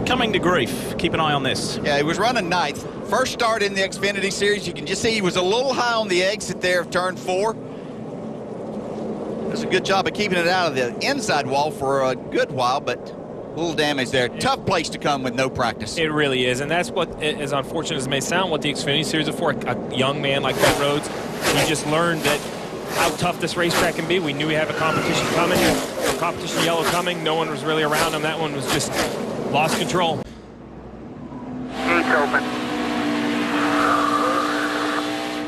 Coming to grief. Keep an eye on this. Yeah, he was running ninth. First start in the Xfinity Series. You can just see he was a little high on the exit there of turn 4. Does a good job of keeping it out of the inside wall for a good while, but a little damage there. Tough place to come with no practice. It really is, and that's what, as unfortunate as it may sound, what the Xfinity Series is for. A young man like Ben Rhodes, he just learned that how tough this racetrack can be. We knew we had a competition coming, a competition yellow coming. No one was really around him. That one was just lost control. Gates open.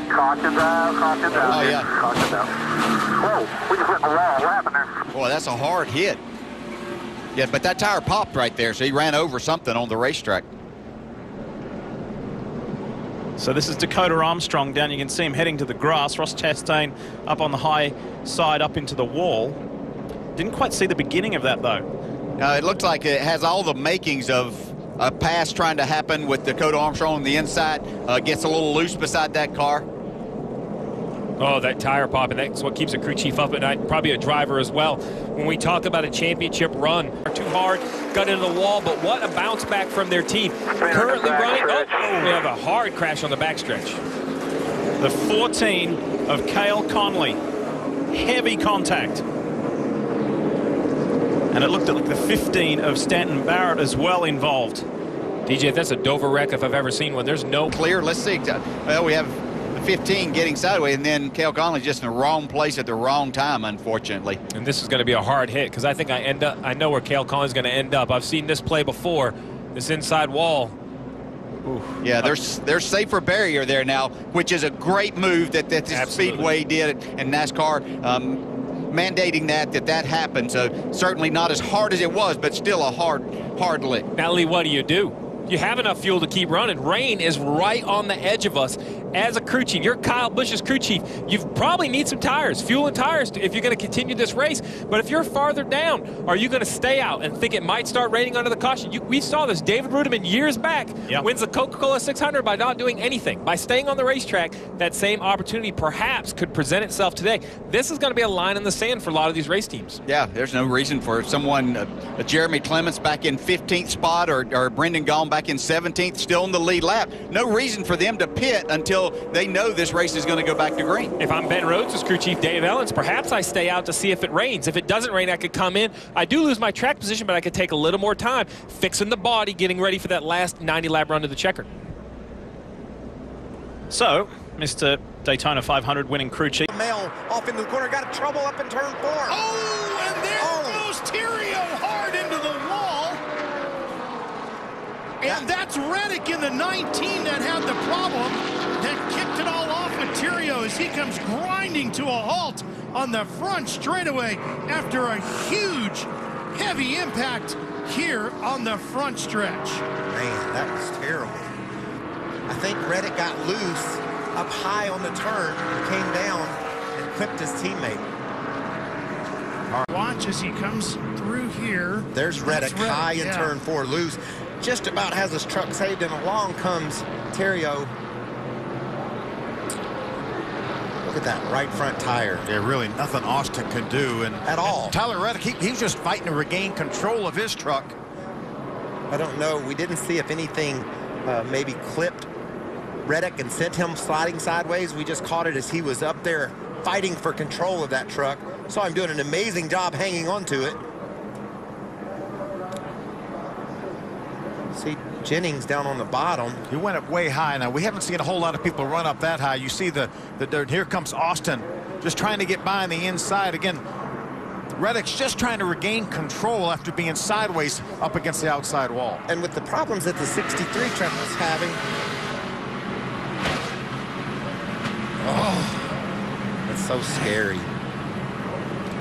Caution's out, caution's out. Oh, yeah. Caution's out. Whoa, we just hit the wall. What happened there? Boy, that's a hard hit. Yeah, but that tire popped right there, so he ran over something on the racetrack. So this is Dakota Armstrong down. You can see him heading to the grass. Ross Chastain up on the high side up into the wall. Didn't quite see the beginning of that, though. It looks like it has all the makings of a pass trying to happen with Dakota Armstrong on the inside. Gets a little loose beside that car. Oh, that tire pop, and that's what keeps a crew chief up at night, probably a driver as well. When we talk about a championship run, too hard, got into the wall, but what a bounce back from their team. Currently running, we have a hard crash on the backstretch. The 14 of Cale Conley. Heavy contact. And it looked like the 15 of Stanton Barrett as well involved. DJ, that's a Dover wreck if I've ever seen one. There's no clear. Let's see. Well, we have the 15 getting sideways, and then Cale Conley just in the wrong place at the wrong time, unfortunately. And this is going to be a hard hit because I think I know where Cale Conley's going to end up. I've seen this play before. This inside wall. Ooh. Yeah, there's safer barrier there now, which is a great move that the Speedway did and NASCAR mandating that happened. So certainly not as hard as it was, but still a hard lick. Now, Lee, what do? You have enough fuel to keep running. Rain is right on the edge of us. As a crew chief, you're Kyle Busch's crew chief. You probably need some tires, fuel and tires, if you're going to continue this race. But if you're farther down, are you going to stay out and think it might start raining under the caution? We saw this. David Rudiman years back wins the Coca-Cola 600 by not doing anything. By staying on the racetrack, that same opportunity perhaps could present itself today. This is going to be a line in the sand for a lot of these race teams. Yeah, there's no reason for someone, Jeremy Clements back in 15th spot or Brendan Gaughan back in 17th, still in the lead lap. No reason for them to pit until they know this race is going to go back to green. If I'm Ben Rhodes' crew chief Dave Ellens, perhaps I stay out to see if it rains. If it doesn't rain, I could come in. I do lose my track position, but I could take a little more time fixing the body, getting ready for that last 90-lap run to the checker. So, Mr. Daytona 500 winning crew chief. Male off into the corner, got trouble up in turn 4. Oh, and there goes Theriault hard into the wall. And that's Reddick in the 19 that had the problem that kicked it all off with Theriault as he comes grinding to a halt on the front straightaway after a huge, heavy impact here on the front stretch. Man, that was terrible. I think Reddick got loose up high on the turn and came down and clipped his teammate. Watch as he comes through here. There's Reddick high in turn 4, loose. Just about has his truck saved, and along comes Theriault. Look at that right front tire. Yeah, really nothing Austin could do. At all. And Tyler Reddick, he was just fighting to regain control of his truck. I don't know. We didn't see if anything maybe clipped Reddick and sent him sliding sideways. We just caught it as he was up there fighting for control of that truck. Saw him doing an amazing job hanging on to it. See Jennings down on the bottom. He went up way high. Now, we haven't seen a whole lot of people run up that high. You see the dirt. Here comes Austin just trying to get by on the inside. Again, Reddick's just trying to regain control after being sideways up against the outside wall. And with the problems that the 63 truck was having. Oh, that's so scary.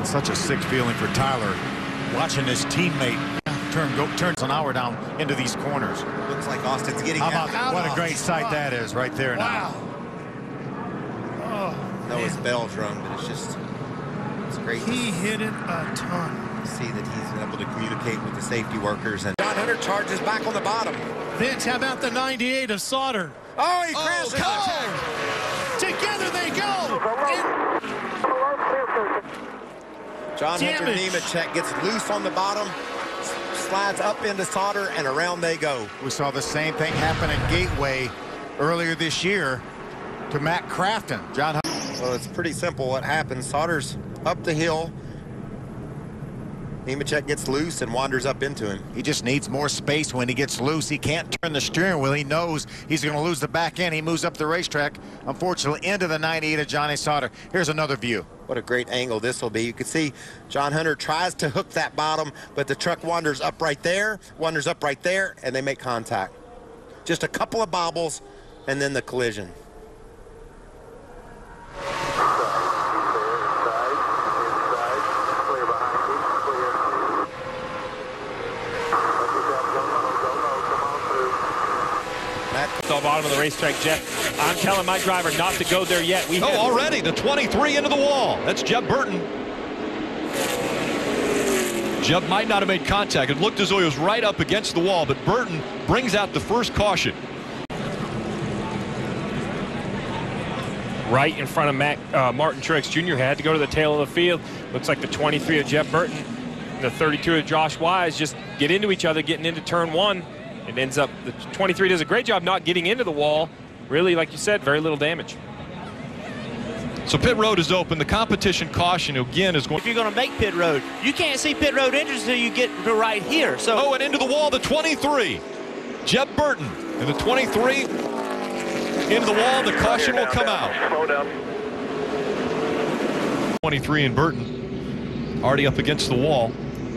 It's such a sick feeling for Tyler watching his teammate turns an hour down into these corners. Looks like Austin's getting out. What a great sight that is right there now. Oh, no, his bell's rung, but it's great. He hit it a ton. See that he's been able to communicate with the safety workers. And John Hunter charges back on the bottom. Vince, how about the 98 of Sauter? Oh, he crashed. Together they go. John Hunter Nemechek gets loose on the bottom, slides up into Sauter, and around they go. We saw the same thing happen in Gateway earlier this year to Matt Crafton. John. Well, it's pretty simple what happens. Sauter's up the hill. Nemechek gets loose and wanders up into him. He just needs more space when he gets loose. He can't turn the steering wheel. He knows he's going to lose the back end. He moves up the racetrack, unfortunately, into the 98 of Johnny Sauter. Here's another view. What a great angle this will be. You can see John Hunter tries to hook that bottom, but the truck wanders up right there, and they make contact. Just a couple of bobbles, and then the collision. The bottom of the racetrack, Jeff. I'm telling my driver not to go there yet. Already the 23 into the wall. That's Jeb Burton. Jeb might not have made contact. It looked as though he was right up against the wall, but Burton brings out the first caution. Right in front of Martin Truex Jr. had to go to the tail of the field. Looks like the 23 of Jeff Burton, the 32 of Josh Wise just get into each other, getting into turn one. It ends up, the 23 does a great job not getting into the wall. Really, like you said, very little damage. So pit road is open. The competition caution again is going. If you're going to make pit road, you can't see pit road entries until you get to right here. So. Oh, and into the wall, the 23. Jeb Burton and the 23 into the wall. The caution will come out. Slow down. 23 and Burton already up against the wall.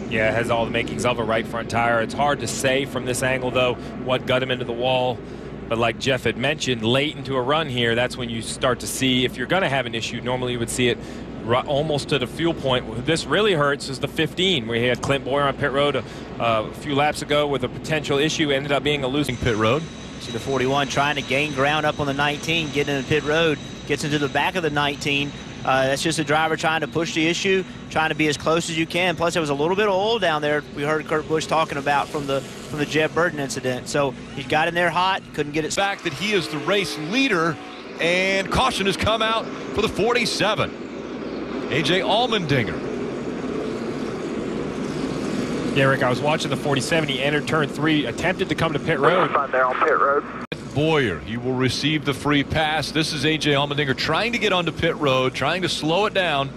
Yeah, it has all the makings of a right front tire. It's hard to say from this angle, though, what got him into the wall. But like Jeff had mentioned, late into a run here, that's when you start to see if you're going to have an issue. Normally you would see it almost to the fuel point. This really hurts is the 15, where he had Clint Boyer on pit road a few laps ago with a potential issue. Ended up being a losing pit road. See the 41 trying to gain ground up on the 19, getting into pit road, gets into the back of the 19. That's just a driver trying to push the issue, trying to be as close as you can. Plus, there was a little bit of oil down there. We heard Kurt Busch talking about from the Jeb Burton incident. So he got in there hot, couldn't get it. Fact that he is the race leader, and caution has come out for the 47. AJ Allmendinger. Yeah, Rick, I was watching the 47. He entered turn 3, attempted to come to pit road. There on pit road. Boyer, he will receive the free pass. This is AJ Allmendinger trying to get onto pit road, trying to slow it down.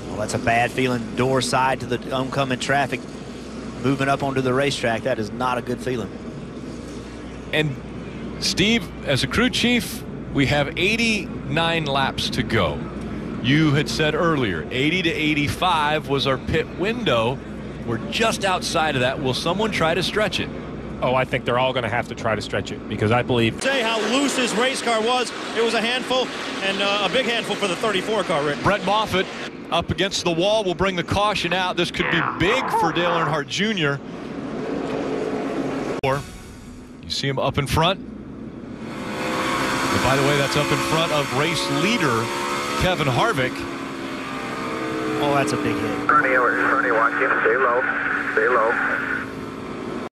Well, that's a bad feeling. Door side to the oncoming traffic, moving up onto the racetrack. That is not a good feeling. And Steve, as a crew chief, we have 89 laps to go. You had said earlier, 80 to 85 was our pit window. We're just outside of that. Will someone try to stretch it? Oh, I think they're all going to have to try to stretch it, because I believe. Say how loose this race car was. It was a handful, and a big handful for the 34 car, Rick. Brett Moffitt up against the wall will bring the caution out. This could be big for Dale Earnhardt Jr. You see him up in front. And by the way, that's up in front of race leader Kevin Harvick. Oh, that's a big hit. Bernie, watch him. Stay low. Stay low.